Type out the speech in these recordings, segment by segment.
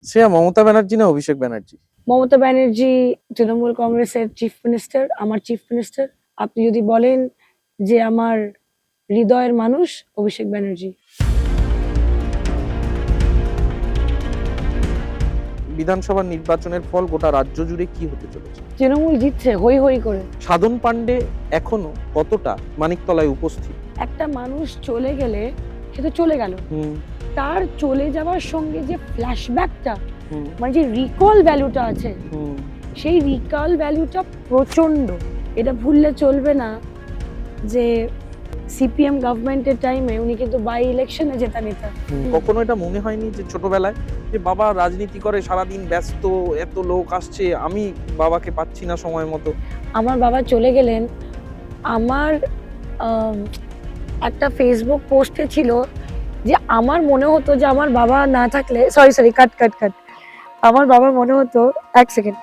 শ্রেয়া মমতা ব্যানার্জি না অভিষেক ব্যানার্জি? মমতা ব্যানার্জি তৃণমূল কংগ্রেসের chief minister, আমার চিফ মিনিস্টার। আপনি যদি বলেন যে আমার হৃদয়ের মানুষ, অভিষেক ব্যানার্জি। বিধানসভা নির্বাচনের ফল গোটা রাজ্য জুড়ে কি হতে চলেছে? তৃণমূল জিতছে হই হই করে। সাধন পান্ডে এখনো কতটা মানিকতলায় উপস্থিত? একটা মানুষ চলে গেলে সে তো চলে গেল, তার চলে যাওয়ার সঙ্গে যে ফ্ল্যাশব্যাকটা, মানে যে রিকল ভ্যালুটা আছে, সেই রিকল ভ্যালুটা প্রচন্ড। এটা ভুললে চলবে না যে সিপিএম গভর্নমেন্টের টাইমে উনি কিন্তু বাই ইলেকশনে জেতা নেতা। কখনো এটা মনে হয়নি যে ছোটবেলায় যে বাবা রাজনীতি করে, সারাদিন ব্যস্ত, এত লোক আসছে, আমি বাবাকে পাচ্ছি না সময় মতো? আমার বাবা চলে গেলেন, আমার একটা ফেসবুক পোস্টে ছিল যে আমার মনে হতো যে আমার বাবা না থাকলে, সরি কাট কাট কাট, আমার বাবা মনে হতো, এক সেকেন্ড।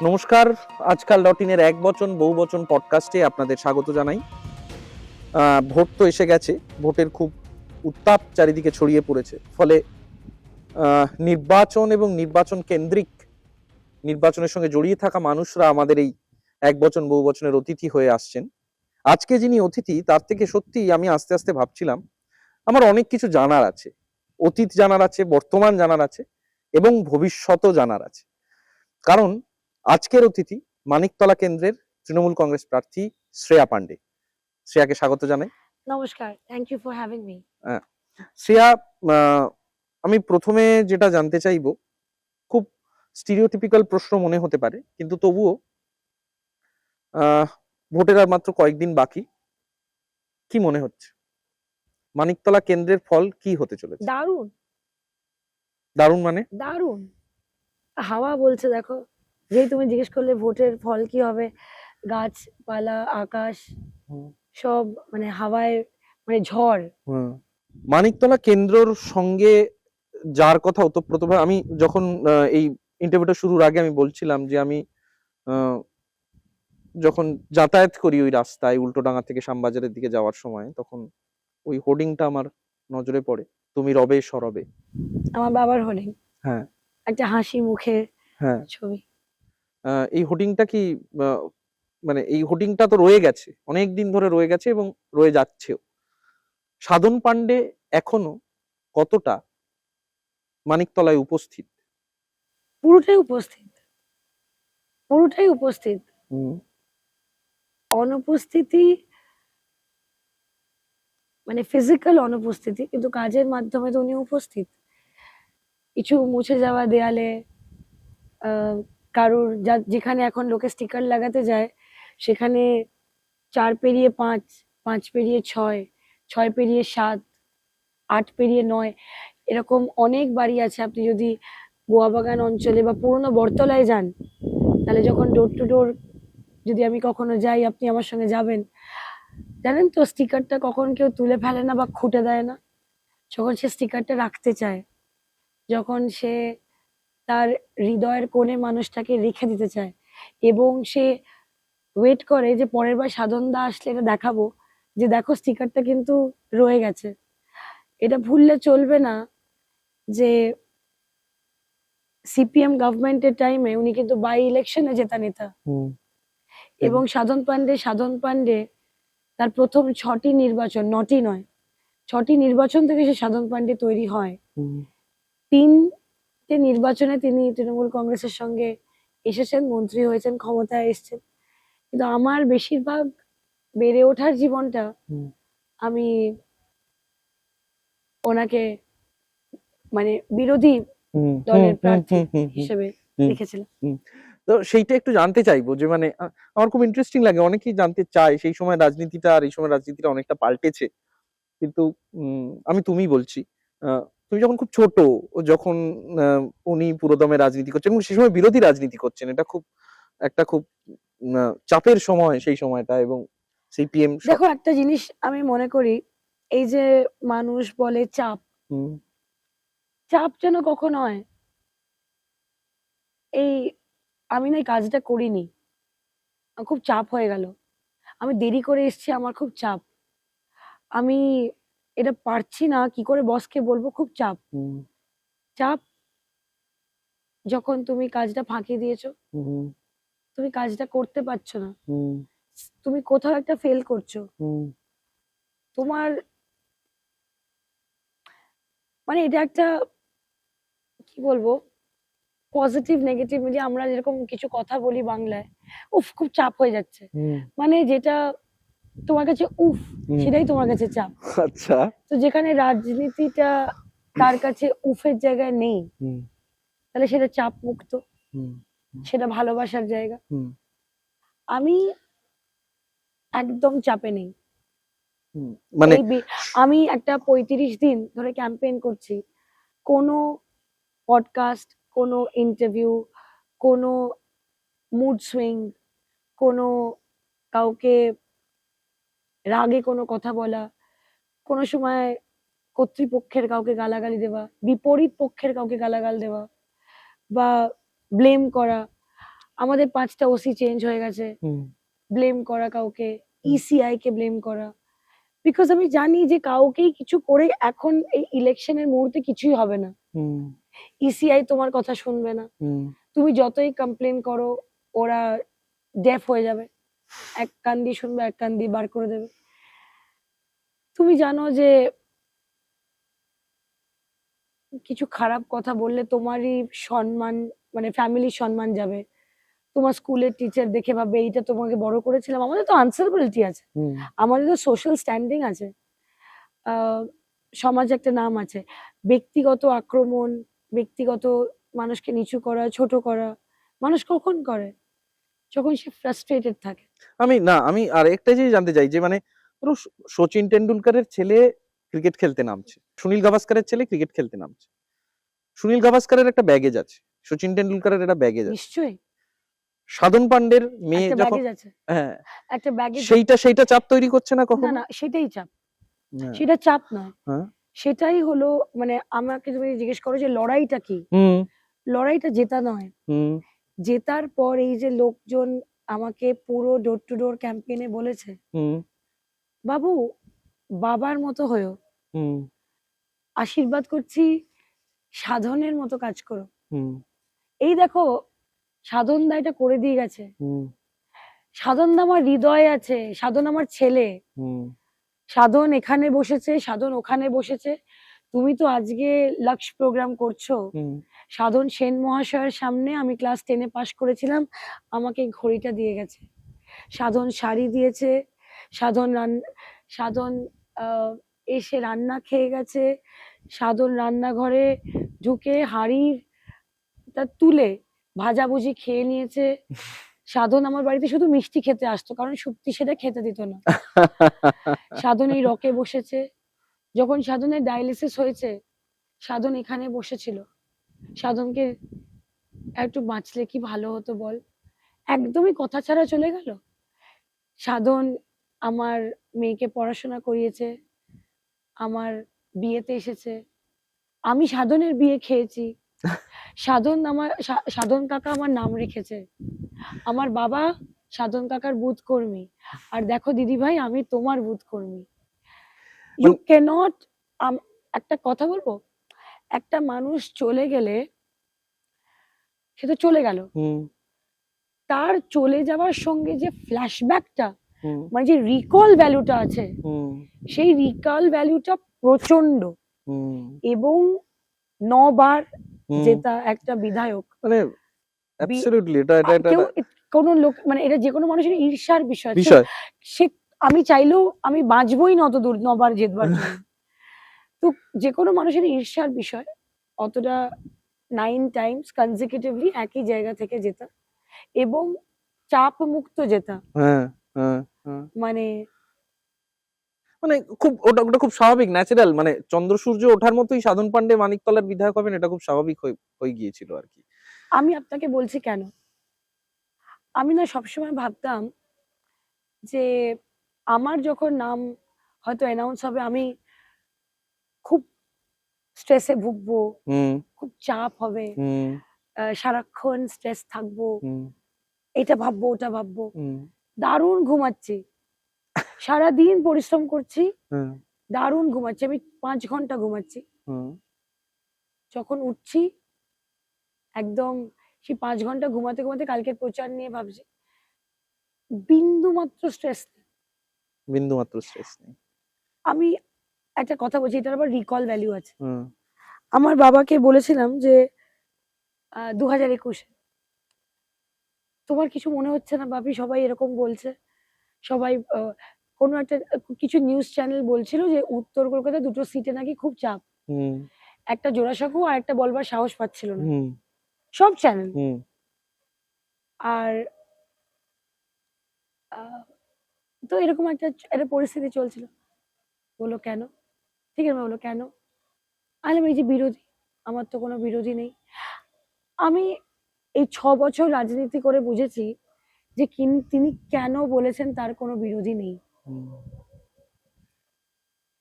নমস্কার, আজকাল ডট ইনের এক বচন বহু বচন পডকাস্টে আপনাদের স্বাগত জানাই। ভোট তো এসে গেছে, ভোটের খুব উত্তাপ চারিদিকে ছড়িয়ে পড়েছে। ফলে নির্বাচন এবং নির্বাচন কেন্দ্রিক নির্বাচনের সঙ্গে জড়িয়ে থাকা মানুষরা আমাদের এই এক বচন বহু বচনের অতিথি হয়ে আসছেন। আজকে যিনি অতিথি, তার থেকে সত্যি আমি আস্তে আস্তে ভাবছিলাম আমার অনেক কিছু জানার আছে। অতীত জানার আছে, বর্তমান জানার আছে এবং ভবিষ্যতও জানার আছে। কারণ আজকের অতিথি মানিকতলা কেন্দ্রের তৃণমূল কংগ্রেস প্রার্থী শ্রেয়া পান্ডে। শ্রেয়াকে স্বাগত জানাই। নমস্কার, thank you for having me. Shreya, আমি প্রথমে যেটা জানতে চাইবো, খুব স্টিরিওটিপিক্যাল প্রশ্ন মনে হতে পারে, কিন্তু তবুও ভোটের আর মাত্র কয়েকদিন বাকি। কি মনে হচ্ছে মানিকতলা কেন্দ্রের ফল কি হতে চলেছে? দারুণ দারুণ মানে? দারুণ হাওয়া বলছে, দেখো, যেই তুমি জিজ্ঞেস করলে ভোটের ফল কি হবে, গাছপালা, আকাশ সব মানে হাওয়ায়, মানে ঝড়। মানিকতলা কেন্দ্রর সঙ্গে যার কথা ওতপ্রোতভাবে, আমি যখন এই ইন্টারভিউটা শুরুর আগে আমি বলছিলাম যে আমি যখন যাতায়াত করি ওই রাস্তায় উল্টোডাঙ্গা থেকে শ্যামবাজারের দিকে যাওয়ার সময়, তখন ওই হোর্ডিংটা আমার নজরে পড়ে, তুমি রবে সরবে। আমার বাবার হোর্ডিং, হ্যাঁ, একটা হাসি মুখে হ্যাঁ, ছবি। এই হোর্ডিংটা কি মানে এই হোর্ডিংটা তো রয়ে গেছে, অনেক দিন ধরে রয়ে গেছে এবং রয়ে যাচ্ছেও। সাধন পান্ডে এখনো কতটা মানিকতলায় উপস্থিত? পুরোটাই উপস্থিত, পুরোটাই উপস্থিত। অনুপস্থিতি মানে ফিজিক্যাল অনুপস্থিতি, কিন্তু কাজের মাধ্যমে তো উনি উপস্থিত। কিছু মুছে যাওয়া দেয়ালে, কারোর যেখানে এখন লোকে স্টিকার লাগাতে যায়, সেখানে 4 পেরিয়ে 5, 5 পেরিয়ে 6, 6 পেরিয়ে 7, 8 পেরিয়ে 9, এরকম অনেক বাড়ি আছে। আপনি যদি গোয়াবাগান অঞ্চলে বা পুরনো বটতলায় যান, তাহলে যখন ডোর টু ডোর যদি আমি কখনো যাই, আপনি আমার সঙ্গে যাবেন, জানেন তো স্টিকারটা কখন কেউ তুলে ফেলে না বা খুঁটে দেয় না, যখন সে স্টিকারটা রাখতে চায়, যখন সে তার হৃদয়ের কোণে মানুষটাকে রেখে দিতে চায়, এবং সে ওয়েট করে যে পরের বার সাধনদা আসলে এটা দেখাবো যে দেখো স্টিকারটা কিন্তু রয়ে গেছে। এটা ভুললে চলবে না যে সিপিএম গভর্নমেন্টের টাইমে উনি কিন্তু বাই ইলেকশনে জেতা নেতা, এবং সাধন পান্ডে তার প্রথম 6টি নির্বাচন, 9টি নয়, 6টি নির্বাচন থেকে সে সাধন পান্ডে তৈরি হয়। 3টে নির্বাচনে তিনি তৃণমূল কংগ্রেসের সঙ্গে এসেছেন, মন্ত্রী হয়েছেন, ক্ষমতায় এসেছেন। কিন্তু আমার বেশিরভাগ বেড়ে ওঠার জীবনটা আমি ওনাকে মানে বিরোধী দলের প্রার্থী হিসেবে দেখেছিলাম। তো সেইটা একটু জানতে চাইবো যে মানে আমার খুব ইন্টারেস্টিং লাগে, অনেকেই জানতে চায় সেই সময় রাজনীতিটা আর এই সময় রাজনীতিটা অনেকটা পাল্টেছে। কিন্তু আমি তুমি বলছি, তুমি যখন খুব ছোট, যখন উনি পুরোদমে রাজনীতি করছেন এবং সেই সময় বিরোধী রাজনীতি করছেন, এটা খুব একটা খুব চাপের সময় সেই সময়টা, এবং সিপিএম। দেখো, একটা জিনিস আমি মনে করি, এই যে মানুষ বলে চাপ, চাপ যেন কখন হয়, এই আমি না এই কাজটা করিনি, খুব চাপ হয়ে গেল, আমি দেরি করে এসেছি, আমার খুব চাপ, আমি এটা পারছি না, কি করে বসকে বলবো, খুব চাপ। হুম, চাপ, যখন তুমি কাজটা ফাঁকি দিয়েছো, হুম, তুমি কাজটা করতে পারছো না, হুম, তুমি কোথাও একটা ফেল করছো, হুম, তোমার মানে এটা একটা, কি বলবো, পজিটিভ নেগেটিভ মিলিয়ে আমরা যেরকম কিছু কথা বলি বাংলায়, উফ খুব চাপ হয়ে যাচ্ছে, হুম, মানে যেটা তোমার কাছে উফ, হুম। সেটাই তোমার কাছে চাপ। আচ্ছা। তো যেখানে রাজনীতিটা তার কাছে উফের জায়গায় নেই, হুম, তাহলে সেটা চাপ মুক্ত, হুম, হুম, সেটা ভালোবাসার জায়গা। হুম, আমি একদম চাপে নেই। হুম। মানে এই আমি একটা 35 দিন ধরে ক্যাম্পেইন করছি, কোনো পডকাস্ট, কোনো ইন্টারভিউ, কোনো মুড সুইং, কোনো কাউকে রাগে কোনো কথা বলা, কোনো সময় কর্তৃপক্ষের কাউকে গালাগালি দেওয়া, বিপরীত পক্ষের কাউকে গালাগাল দেওয়া, বা ব্লেম করা, আমাদের 5টা ওসি চেঞ্জ হয়ে গেছে, হুম, ব্লেম করা কাউকে, ইসিআই কে ব্লেম করা, বিকজ আমি জানি যে কাউকেই কিছু করে এখন এই ইলেকশনের মুহূর্তে কিছুই হবে না। হুম, ইসিআই তোমার কথা শুনবে না, হুম, তুমি যতই কমপ্লেন করো, ওরা ডেফ হয়ে যাবে, এক কান দিয়ে শুনবে, এক কান দিয়ে বার করে দেবে। তুমি জানো যে কিছু খারাপ কথা বললে তোমারই সম্মান, মানে ফ্যামিলির সম্মান যাবে, তোমার স্কুলের টিচার দেখে ভাববে এইটা তোমাকে বড় করেছিলাম। আমাদের তো আনসারেবিলিটি আছে, হুম, আমাদের তো সোশ্যাল স্ট্যান্ডিং আছে, সমাজে একটা নাম আছে। ব্যক্তিগত আক্রমণ, ব্যক্তিগত মানুষকে নিচু করা, ছোট করা, মানুষ কখন করে? যখন সে ফ্রাস্ট্রেটেড থাকে। আমি আর একটা জিনিস জানতে চাই যে মানে ধরো সচিন টেন্ডুলকারের ছেলে ক্রিকেট খেলতে নামছে, সুনীল গাভাস্কারের ছেলে ক্রিকেট খেলতে নামছে। সুনীল গাভাস্কারের একটা ব্যাগেজ আছে, সচিন টেন্ডুলকারের একটা ব্যাগেজ আছে, নিশ্চয়ই সাধন পান্ডের মেয়ে একটা যখন, ব্যাগেজ আছে, হ্যাঁ, একটা ব্যাগেজ। সেইটা চাপ তৈরি করছে না না কখনো? না, সেটাই চাপ, হ্যাঁ, সেটা চাপ নয়। হ্যাঁ, সেটাই হলো, মানে আমাকে তুমি জিজ্ঞেস করো যে লড়াইটা কি, হুম, লড়াইটা জেতা নয়। হুম, জেতার পর এই যে লোকজন আমাকে পুরো ডোর টু ডোর ক্যাম্পেইনে বলেছে, হুম, বাবু বাবার মতো হয়েও, হুম, আশীর্বাদ করছি, সাধনের মতো কাজ করো। হুম, এই দেখো, সাধন দা এটা করে দিয়ে গেছে। হুম, সাধন দা আমার হৃদয়ে আছে, সাধন আমার ছেলে, হুম, সাধন এখানে বসেছে, সাধন ওখানে বসেছে। তুমি তো আজকে লাক্স প্রোগ্রাম করছো, হুম, সাধন সেন মহাশয়ের সামনে আমি ক্লাস 10-এ পাশ করেছিলাম, আমাকে এই ঘড়িটা দিয়ে গেছে। সাধন শাড়ি দিয়েছে, সাধন সাধন এসে রান্না খেয়ে গেছে, সাধন রান্নাঘরে ঢুকে হাঁড়িটা তুলে ভাজাভুজি খেয়ে নিয়েছে। সাধন আমার বাড়িতে শুধু মিষ্টি খেতে আসতো, কারণ সত্যি সেটা খেতে দিত না। সাধন এই রকে বসেছে, যখন সাধনের ডায়ালিসিস হয়েছে, সাধন এখানে বসেছিল। সাধনকে একটু বাঁচলে কি ভালো হতো বল, একদমই কথা ছাড়া চলে গেল। সাধন আমার মেয়েকে পড়াশোনা করিয়েছে, আমার বিয়েতে এসেছে, আমি সাধনের বিয়ে খেয়েছি, সাধন আমার সাধন কাকা আমার নাম রেখেছে, আমার বাবা সাধন কাকার বুথ কর্মী, আর দেখো দিদি ভাই আমি তোমার বুথ কর্মী। ইউ মানে ক্যানট, একটা কথা বলবো, একটা মানুষ চলে গেলে সে তো চলে গেল, হুম, তার চলে যাওয়ার সঙ্গে যে ফ্ল্যাশব্যাকটা, হুম, মানে যে রিকল ভ্যালুটা আছে, হুম, সেই রিকল ভ্যালুটা প্রচন্ড। হুম, এবং 9 বার হুম, জেতা একটা বিধায়ক, মানে অ্যাবসলিউটলি এটা কেউ কোনো লোক, মানে এটা যে কোনো মানুষের ঈর্ষার বিষয়। বিষয়। সে আমি চাইলেও আমি বাঁচবই না অত দূর 9 বার জেতবার জন্য। তো যে কোনো মানুষের ঈর্ষার বিষয়, অতটা 9 টাইমস কনজিকিউটিভলি একই জায়গা থেকে জেতা এবং চাপ মুক্ত জেতা, হ্যাঁ, হ্যাঁ, হ্যাঁ। মানে মানে খুব ওটা খুব স্বাভাবিক, ন্যাচারাল, মানে চন্দ্র সূর্য ওঠার মতোই সাধন পান্ডে মানিকতলার বিধায়ক হবেন, এটা খুব স্বাভাবিক হয়ে গিয়েছিল আর কি। আমি আপনাকে বলছি কেন, আমি না সবসময় ভাবতাম যে আমার যখন নাম হয়তো অ্যানাউন্স হবে, আমি খুব স্ট্রেসে ভুগবো, হুম, খুব চাপ হবে, হুম, সারাক্ষণ স্ট্রেস থাকবো, হুম, এটা ভাববো ওটা ভাববো। হুম, দারুণ ঘুমাচ্ছি, সারাদিন পরিশ্রম করছি, হ্যাঁ, দারুণ ঘুমাচ্ছি, আমি 5 ঘন্টা ঘুমাচ্ছি, হুম যখন উঠছি একদম সেই 5 ঘন্টা ঘুমাতে ঘুমাতে কালকের প্রচার নিয়ে ভাবছি, বিন্দু মাত্র স্ট্রেস নেই। বিন্দু মাত্র স্ট্রেস নেই। আমি একটা কথা বলছি, এটার আবার রিকল ভ্যালু আছে। হুম আমার বাবাকে বলেছিলাম যে 2021-এ তোমার কিছু মনে হচ্ছে না বাপি, সবাই এরকম বলছে, সবাই কোনো একটা কিছু নিউজ চ্যানেল বলছিল যে উত্তর কলকাতায় 2টো সিটে নাকি খুব চাপ, হুম একটা জোড়াসাঁকো আর একটা বলবার সাহস পাচ্ছিল না, হুম সব চ্যানেল। হুম আর আহ, তো এরকম একটা একটা পরিস্থিতি চলছিল। বললো কেন, ঠিক আছে বললো কেন, আমি বললাম, এই যে বিরোধী, আমার তো কোনো বিরোধী নেই। আমি এই 6 বছর রাজনীতি করে বুঝেছি যে তিনি কেন বলেছেন তার কোনো বিরোধী নেই। হুম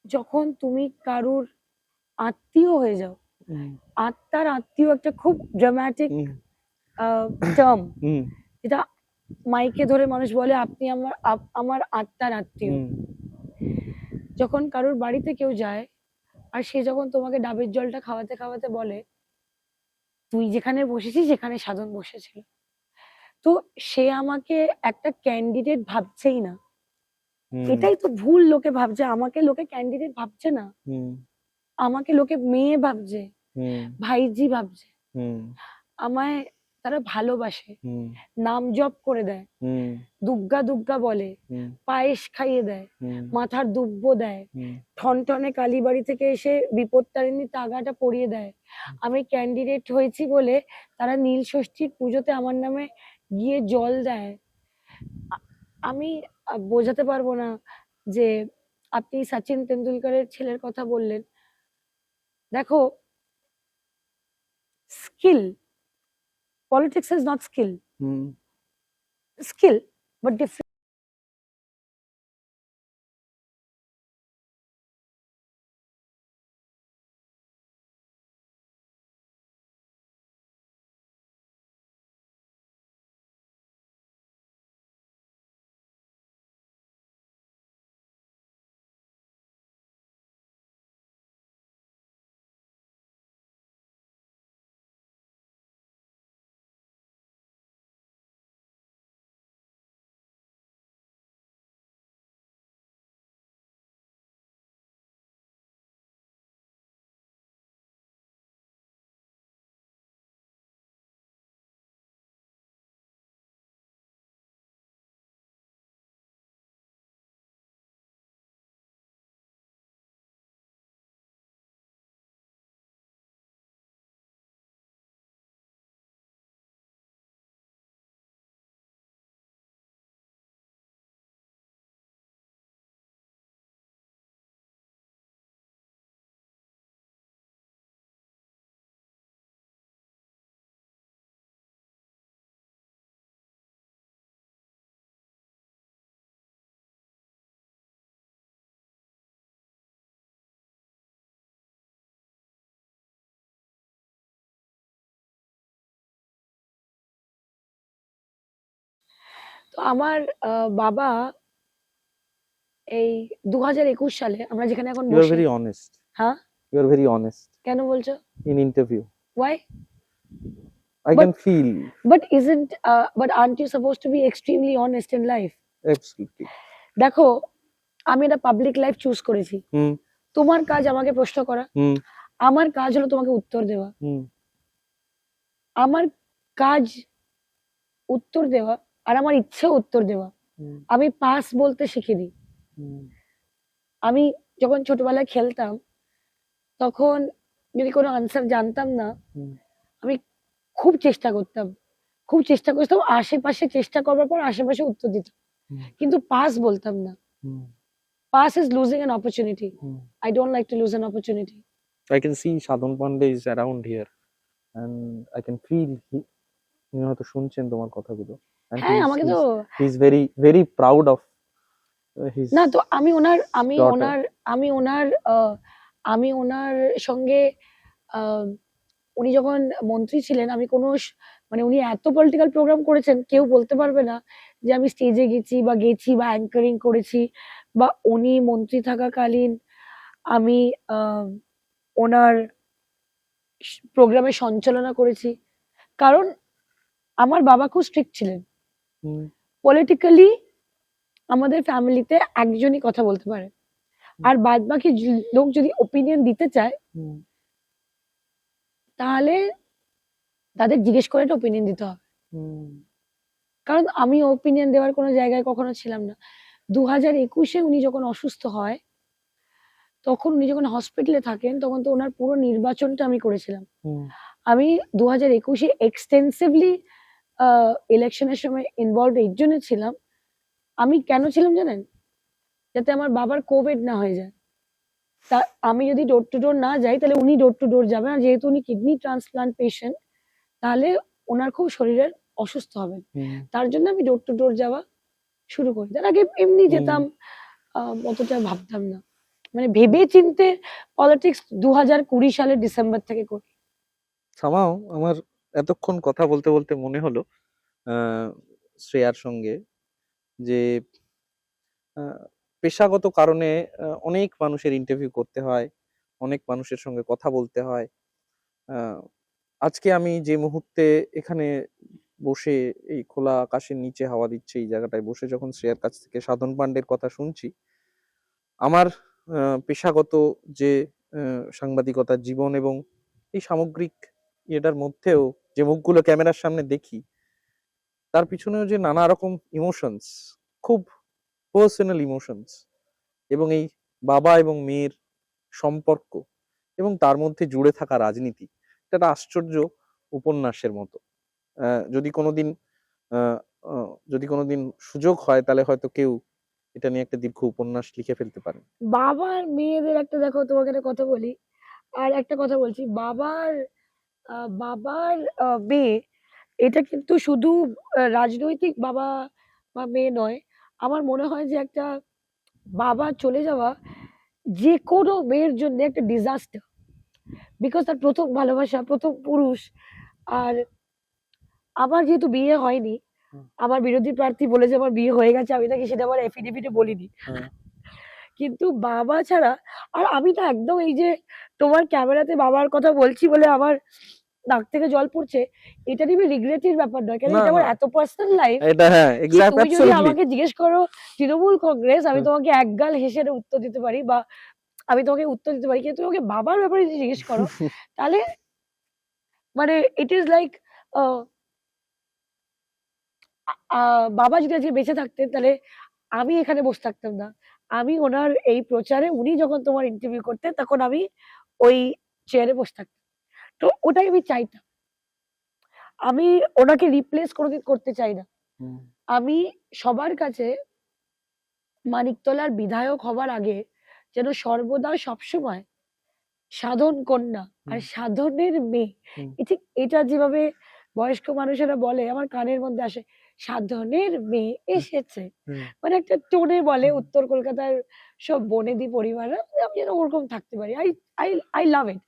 যখন তুমি কারুর আত্মীয় হয়ে যাও, হুম আত্মার আত্মীয় একটা খুব ড্রামাটিক হুম টার্ম, হুম যেটা মাইকে ধরে মানুষ বলে আপনি আমার আমার আত্মার আত্মীয়। হুম যখন কারুর বাড়িতে কেউ যায় আর সে যখন তোমাকে ডাবের জলটা খাওয়াতে খাওয়াতে বলে তুই যেখানে বসেছিস সেখানে সাধন বসেছিল, তো সে আমাকে একটা ক্যান্ডিডেট ভাবছেই না। হুম এটাই তো ভুল, লোকে ভাবছে আমাকে লোকে ক্যান্ডিডেট ভাবছে না, হুম আমাকে লোকে মেয়ে ভাবছে, হুম ভাইজি ভাবছে, হুম আমায় তারা ভালোবাসে, হুম নাম জপ করে দেয়, হুম দুগ্গা দুগ্গা বলে, হুম পায়েস খাইয়ে দেয়, হুম মাথার দুব্ব দেয়, হুম ঠনঠনে কালীবাড়ি থেকে এসে বিপত্তারিণী তাগাটা পরিয়ে দেয়। আমি ক্যান্ডিডেট হয়েছি বলে তারা নীল ষষ্ঠীর পুজোতে আমার নামে গিয়ে জল দেয়। আমি বোঝাতে পারবো না যে আপনি সচিন তেন্ডুলকারের ছেলের কথা বললেন, দেখো skill, politics is not skill, hmm skill but different. তো আমার বাবা এই 2021 সালে আমরা যেখানে এখন you are bossy, very honest, হ্যাঁ ইউ আর ভেরি অনেস্ট কেন বলছো, in interview, why, I But- can feel. but aren't you supposed to be extremely honest in life? Absolutely. দেখো আমি একটা পাবলিক লাইফ চুজ করেছি, হুম তোমার কাজ আমাকে প্রশ্ন করা, হুম আমার কাজ হলো তোমাকে উত্তর দেওয়া। হুম আমার কাজ উত্তর দেওয়া আর আমার ইচ্ছে উত্তর দেওয়া। হুম আমি পাস বলতে শিখিনি। হুম আমি যখন ছোটবেলায় খেলতাম তখন যদি কোনো আনসার জানতাম না, হুম আমি খুব চেষ্টা করতাম, আশেপাশে চেষ্টা করবার পর আশেপাশে উত্তর দিতাম, হুম কিন্তু পাস বলতাম না। Hmm pass is losing an opportunity, hmm I don't like to lose an opportunity. I can see Sadhan Pandey is around here and I can feel উনি হয়তো শুনছেন তোমার কথাগুলো and হ্যাঁ আমাকে তো he's very very proud of his না, তো আমি ওনার আমি daughter. ওনার আমি ওনার আমি ওনার সঙ্গে আহ, উনি যখন মন্ত্রী ছিলেন আমি মানে উনি এত পলিটিক্যাল প্রোগ্রাম করেছেন কেউ বলতে পারবে না যে আমি স্টেজে গেছি বা অ্যাঙ্কারিং করেছি, বা উনি মন্ত্রী থাকাকালীন আমি ওনার প্রোগ্রামে সঞ্চালনা করেছি, কারণ আমার বাবা খুব স্ট্রিক্ট ছিলেন। হুম, পলিটিক্যালি আমাদের ফ্যামিলিতে একজনই কথা বলতে পারে, আর বাদ বাকি লোক যদি ওপিনিয়ন দিতে চায় হুম, তাহলে তাদের জিজ্ঞেস করে একটা ওপিনিয়ন দিতে হবে। হুম, কারণ আমি ওপিনিয়ন দেওয়ার কোনো জায়গায় কখনো ছিলাম না। 2021-এ উনি যখন অসুস্থ হয়, তখন উনি যখন হসপিটালে থাকেন, তখন তো ওনার পুরো নির্বাচনটা আমি করেছিলাম। হুম, আমি 2021-এ এক্সটেন্সিভলি ইলেকশনের সময় ইনভলভ এই জন্য ছিলাম। আমি কেন ছিলাম জানেন? যাতে আমার বাবার কোভিড না হয়ে যায়। তা আমি যদি ডোর টু ডোর না যাই, তাহলে উনি ডোর টু ডোর যাবেন, আর যেহেতু উনি কিডনি ট্রান্সপ্লান্ট পেশেন্ট, তাহলে ওনার খুব শরীরের অসুস্থ হবেন। হুম, তার জন্য আমি ডোর টু ডোর যাওয়া শুরু করি। তার আগে এমনি হুম। যেতাম, অতটা ভাবতাম না। মানে ভেবে চিন্তে পলিটিক্স 2020 সালের ডিসেম্বর থেকে করি। সামাও আমার এতক্ষণ কথা বলতে বলতে মনে হলো শ্রেয়ার সঙ্গে যে পেশাগত কারণে অনেক মানুষের ইন্টারভিউ করতে হয়, অনেক মানুষের সঙ্গে কথা বলতে হয়। আহ, আজকে আমি যে মুহূর্তে এখানে বসে এই খোলা আকাশের নিচে হাওয়া দিচ্ছে এই জায়গাটায় বসে যখন শ্রেয়ার কাছ থেকে সাধন পান্ডের কথা শুনছি, আমার পেশাগত যে সাংবাদিকতার জীবন এবং এই সামগ্রিক এটার মধ্যেও যে মুখগুলো ক্যামেরার সামনে দেখি, তার পিছনেও যে নানা রকম ইমোশনস, খুব পার্সোনাল ইমোশনস, এবং এই বাবা এবং মেয়ের সম্পর্ক এবং তার মধ্যে জুড়ে থাকা রাজনীতি, এটা একটা আশ্চর্য উপন্যাসের মতো। যদি কোনোদিন আহ, যদি কোনোদিন সুযোগ হয়, তাহলে হয়তো কেউ এটা নিয়ে একটা দীর্ঘ উপন্যাস লিখে ফেলতে পারে। বাবার মেয়েদের একটা, দেখো তোমাকে একটা কথা বলি, আর একটা কথা বলছি, বাবার মেয়ে, এটা কিন্তু শুধু রাজনৈতিক বাবা বা মেয়ে নয়। আমার মনে হয় যে একটা বাবা চলে যাওয়া যে কোনো মেয়ের জন্য একটা ডিজাস্টার, বিকজ তার প্রথম ভালোবাসা, প্রথম পুরুষ। আর আমার যেহেতু বিয়ে হয়নি, হুম, আমার বিরোধী প্রার্থী বলে যে আমার বিয়ে হয়ে গেছে, আমি তাকে সেটা আমার এফিডেভিটে বলিনি। হুম, কিন্তু বাবা ছাড়া, আর আমি না একদম এই যে তোমার ক্যামেরাতে বাবার কথা বলছি বলে আমার নাক থেকে জল পড়ছে, এটা নিয়ে রিগ্রেটের ব্যাপার নয়, কারণ না এটা না, আমার এত পার্সোনাল লাইফ এটা হ্যাঁ, যে এক্স্যাক্ট, তুমি যদি অ্যাবসলিউটলি। আমাকে জিজ্ঞেস করো তৃণমূল কংগ্রেস, আমি তোমাকে একগাল হেসে উত্তর দিতে পারি, বা আমি তোমাকে উত্তর দিতে পারি, কিন্তু তুমি আমাকে বাবার ব্যাপারে যদি জিজ্ঞেস করো, তাহলে মানে ইট ইজ লাইক, বাবা যদি আজকে বেঁচে থাকতেন, তাহলে আমি এখানে বসে থাকতাম না। আমি ওনার এই প্রচারে, উনি যখন তোমার ইন্টারভিউ করতেন, তখন আমি ওই চেয়ারে বসে থাকতাম। তো ওটাই আমি চাইতাম। আমি ওনাকে রিপ্লেস কোনোদিন করতে চাই না। আমি সবার কাছে মানিকতলার বিধায়ক হবার আগে যেন সর্বদা সবসময় সাধন কন্যা আর সাধনের মেয়ে, ঠিক এটা যেভাবে বয়স্ক মানুষেরা বলে, আমার কানের মধ্যে আসে, সাধনের মেয়ে এসেছে, মানে একটা টোনে বলে উত্তর কলকাতার সব বনেদি পরিবাররা। আমি যেন ওরকম থাকতে পারি। আই আই আই লাভ ইট।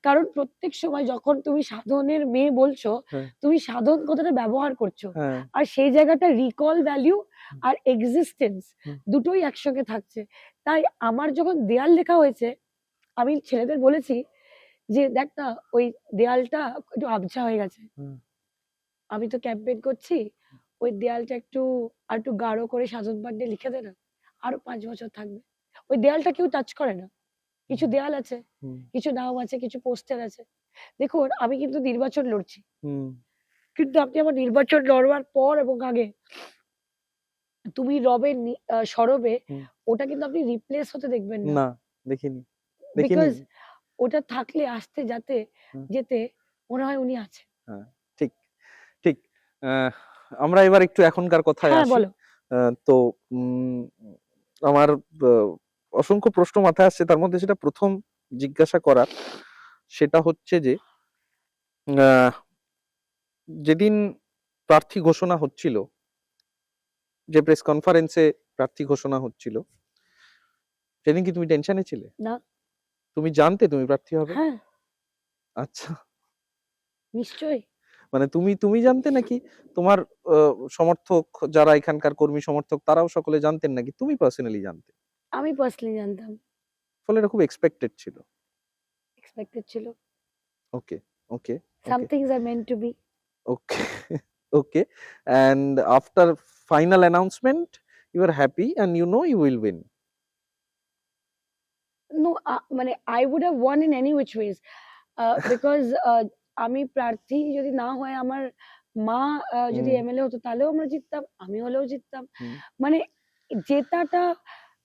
কারণ প্রত্যেক সময় যখন তুমি সাধনের মেয়ে বলছো, তুমি সাধন কথাটা ব্যবহার করছো, আর সেই জায়গাটা রিকল ভ্যালিউ আর এক্সিস্টেন্স দুটোই একসঙ্গে থাকছে। তাই আমার যখন দেয়াল লেখা হয়েছে, আমি ছেলেদের বলেছি যে দেখ না, ওই দেয়ালটা একটু আবছা হয়ে গেছে, আমি তো ক্যাম্পেইন করছি, ওই দেয়ালটা একটু আর একটু গাঢ় করে সাধন পান্ডে লিখে দে না, আরো 5 বছর থাকবে। ওই দেয়ালটা কেউ টাচ করে না। কিছু দেয়াল আছে, কিছু নাম আছে, কিছু পোস্টার আছে। দেখুন, আমি কিন্তু নির্বাচন লড়ছি, কিন্তু আপনি আমার নির্বাচন লড়বার পর এবং আগে তুমি রবের সরবে, ওটা কিন্তু আপনি রিপ্লেস হতে দেখবেন না। না, দেখিনি, বিকজ ওটা থাকলে আসতে যেতে মনে হয় উনি আছে। হ্যাঁ, ঠিক ঠিক। আমরা এবার একটু এখনকার কথায় হ্যাঁ, আসি। বলো। তো আমার অসংখ্য প্রশ্ন মাথায় আসছে, তার মধ্যে সেটা প্রথম জিজ্ঞাসা করার, সেটা হচ্ছে যে যেদিন প্রার্থী ঘোষণা হচ্ছিল, যে প্রেস কনফারেন্সে প্রার্থী ঘোষণা হচ্ছিল, সেদিন কি তুমি টেনশনে ছিলে? না। তুমি জানতে তুমি প্রার্থী হবে? হ্যাঁ, আচ্ছা, নিশ্চয়ই। মানে তুমি জানতে, নাকি তোমার সমর্থক যারা এখানকার কর্মী সমর্থক তারাও সকলে জানতেন, নাকি তুমি পার্সোনালি জানতে? আমি পার্সোনালি জানতাম। ফলে এটা খুব এক্সপেক্টেড ছিল। এক্সপেক্টেড ছিল। Okay, okay, some okay, things are meant to be. Okay, okay. And after final announcement, you are happy and you know you will win. No, মানে I would have won in any which ways, because আমি প্রার্থী যদি না হয়, আমার মা যদি হুম। MLA হতো তাহলেও আমরা জিততাম, আমি হলেও জিততাম। হুম। মানে জেতাটা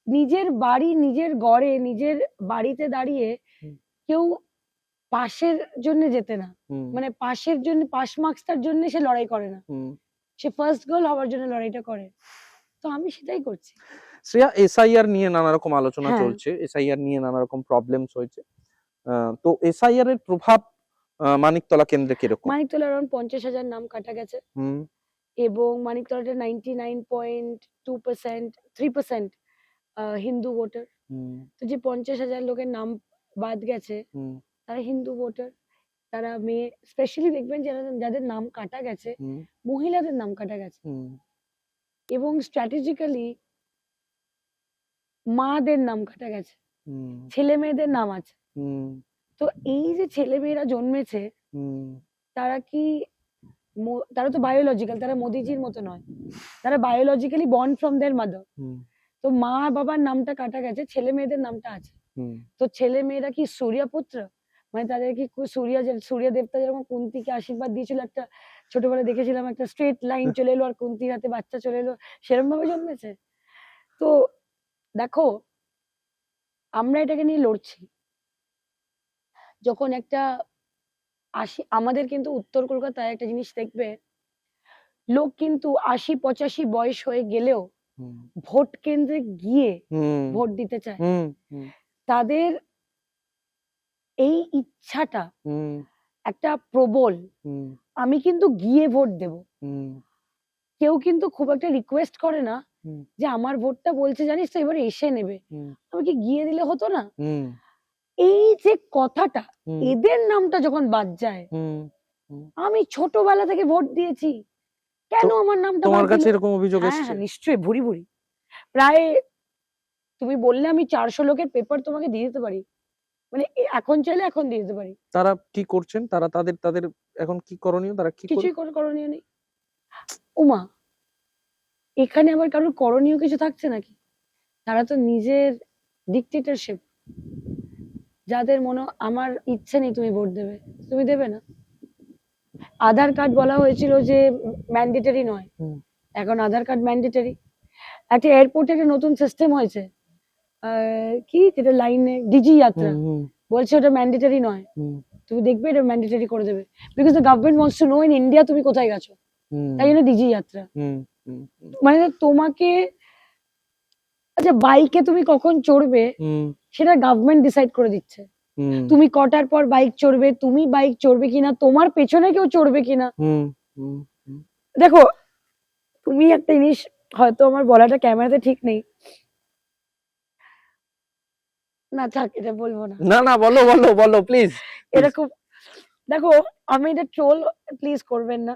নিজের বাড়ি, নিজের গড়ে, নিজের বাড়িতে দাঁড়িয়ে হুম। কেউ পাশের জন্য জেতে না, হুম। মানে পাশের জন্য, পাস মার্কসটার জন্য সে লড়াই করে না, হুম। সে ফার্স্ট গার্ল হওয়ার জন্য লড়াইটা করে। তো আমি সেটাই করছি। শ্রেয়া, এসআইআর নিয়ে নানা রকম আলোচনা হ্যাঁ। চলছে, এসআইআর নিয়ে নানা রকম প্রবলেমস হয়েছে। তো এসআইআর এর প্রভাব মানিকতলা কেন্দ্রে কিরকম? মানিকতলা অ্যারাউন্ড 50,000 নাম কাটা গেছে, হুম। এবং মানিকতলাটা 99.2%, 3% হিন্দু ভোটার। হুম। তো যে 50,000 লোকের নাম বাদ গেছে, হুম। তারা হিন্দু ভোটার, তারা মেয়ে। স্পেশালি দেখবেন যাদের নাম কাটা গেছে, হুম। মহিলাদের নাম কাটা গেছে, হুম। এবং স্ট্র্যাটেজিক্যালি মাদের নাম কাটা গেছে, হুম। ছেলে মেয়েদের নাম আছে। হুম। তো এই যে ছেলে মেয়েরা জন্মেছে, হুম। তারা কি তারা তো বায়োলজিক্যাল, তারা মোদিজির মতো নয়, তারা biologically born from their mother. Hmm. তো মা বাবার নামটা কাটা গেছে, ছেলে মেয়েদের নামটা আছে। হুম। তো ছেলে মেয়েরা কি সূর্যপুত্র, মানে তাদের কি সূর্য দেবতা যেরকম কুন্তিকে আশীর্বাদ দিয়েছিল, একটা ছোটবেলায় দেখেছিলাম একটা স্ট্রেট লাইন চলে এলো আর কুন্তির হাতে বাচ্চা চলে এলো, সেরকম ভাবে জন্মেছে? তো দেখো, আমরা এটাকে নিয়ে লড়ছি। যখন একটা আমাদের কিন্তু উত্তর কলকাতায় একটা জিনিস দেখবে, লোক কিন্তু 80-85 বয়স হয়ে গেলেও হুম। ভোট কেন্দ্রে গিয়ে হুম। ভোট দিতে চায়। হুম। হুম। তাদের এই ইচ্ছাটা হুম। একটা প্রবল, হুম। আমি কিন্তু গিয়ে ভোট দেব। হুম। কেউ কিন্তু খুব একটা রিকোয়েস্ট করে না হুম। যে আমার ভোটটা বলছে জানিস তো এবারে এসে নেবে, হুম। আমি কি গিয়ে দিলে হতো না? হুম। এই যে কথাটা, হুম। এদের নামটা যখন বাদ যায়, হুম। হুম। আমি ছোটবেলা থেকে ভোট দিয়েছি, কেন আমার নামটা তোমার বাদ কাছে দিল? এরকম অভিযোগ হ্যাঁ এসছে? হ্যাঁ, নিশ্চয়ই, ভুরি ভুরি। প্রায় তুমি বললে আমি 400 লোকের পেপার তোমাকে দিয়ে দিতে পারি, মানে এখন চাইলে এখন দিয়ে দিতে পারি। তারা কি করছেন? তারা তাদের তাদের এখন কি করণীয়? তারা কি কিছুই করণীয় নেই। উমা, এখানে আবার কারোর করণীয় কিছু থাকছে নাকি? তারা তো নিজের ডিক্টেটরশিপ, যাদের মনে আমার ইচ্ছে নেই তুমি ভোট দেবে, তুমি দেবে না। আধার কার্ড বলা হয়েছিল যে ম্যান্ডেটরি নয়, হুম। এখন আধার কার্ড ম্যান্ডেটরি। একটা এয়ারপোর্টে একটা নতুন সিস্টেম হয়েছে, কি যেটা লাইনে ডিজি যাত্রা, হুম। বলছে ওটা ম্যান্ডেটরি নয়, হুম। তুমি দেখবে এটা ম্যান্ডেটরি করে দেবে, because the government wants to know in India তুমি কোথায় গেছো, হুম। তাই জন্য ডিজি যাত্রা। হুম। হুম। মানে তোমাকে, আচ্ছা বাইকে তুমি কখন চড়বে হুম। সেটা গভর্নমেন্ট ডিসাইড করে দিচ্ছে, হুম। তুমি কটার পর বাইক চড়বে, তুমি বাইক চড়বে কিনা, তোমার পেছনে কেউ চড়বে কিনা। হুম। হুম। হুম। দেখো, তুমি একটা জিনিস, হয়তো আমার বলাটা ক্যামেরাতে ঠিক নেই, না থাক এটা বলবো না। না না, বলো বলো বলো প্লিজ। এরকম, দেখো, আমি এটা ট্রোল প্লিজ করবেন না,